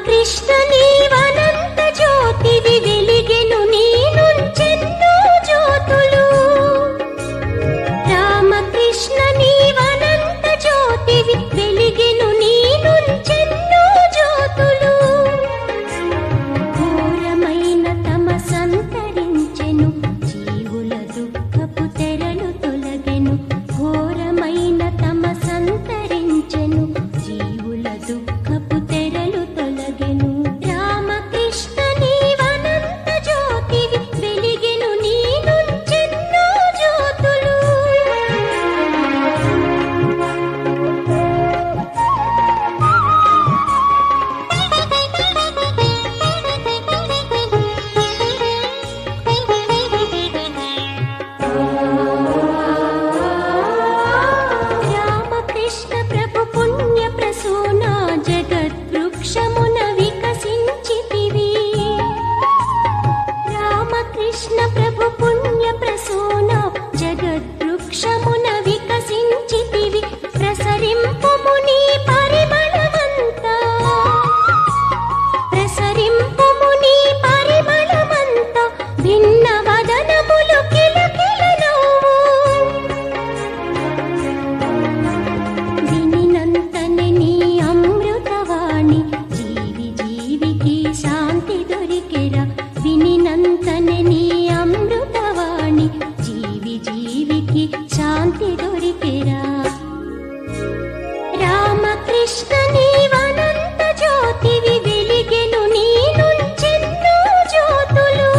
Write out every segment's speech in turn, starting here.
కృష్ణ నీవనంత జ్యోతివి వెలిగెను నీ నుంచెన్నో జ్యోతులు రామకృష్ణ నీవనంత జ్యోతివి వెలిగెను నీ నుంచెన్నో జ్యోతులు ఘోరమైన తమసంతరించెను జీవుల దుఃఖపు తెరలు తొలగెను ఘోరమైన తమసంతరించెను జీవుల దుఃఖపు తెరలు తొలగెను రామకృష్ణ నీవనంత జ్యోతివి వెలిగెను నీ నుంచెన్నో జ్యోతులు రామకృష్ణ ప్రభు పుణ్య ప్రసూన జగద్వృక్షమున వికసించితివి రామకృష్ణ ప్రభు పుణ్య ప్రసూన జగద్వృక్షమున వికసించితివి ప్రసరింపుము నీ పరిమళమంతా ప్రసరింపుము నీ పరిమళమంతా భిన్న వదనములు కిలకిల నవ్వు వినినంతనే నీ అమృతవాణి జీవి జీవికి శాంతి దొరికెరా వినినంతనే నీ అమృతవాణి జీవి జీవికి శాంతి దొరికెరా రామకృష్ణ నీవనంత జ్యోతివి వెలిగెను నీ నుంచెన్నో జ్యోతులు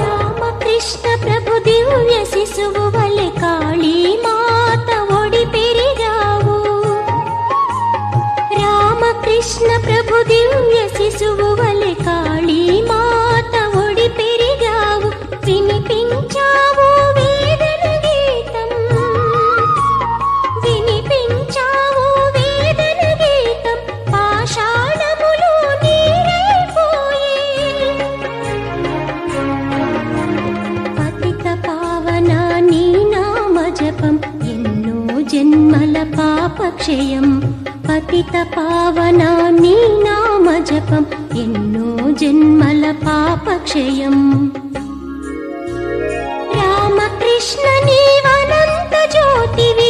రామకృష్ణ ప్రభు దివ్య శిశువు వలె కాళీ మాత ఒడి పెరిగావు రామకృష్ణ ప్రభు దివ్య శిశువు వలె కాళీ మాత ఒడి పెరిగావు వినిపించావు వేదన గీతం వినిపించావు వేదన గీతం పాషాణములు నీరైపోయే పతిత పావన నీ నామ జపం ఎన్నో జన్మల పాపక్షయం పతిత పావన నీ నామ జపం ఎన్నో జన్మల పాపక్షయం రామకృష్ణ నీవనంత జ్యోతివి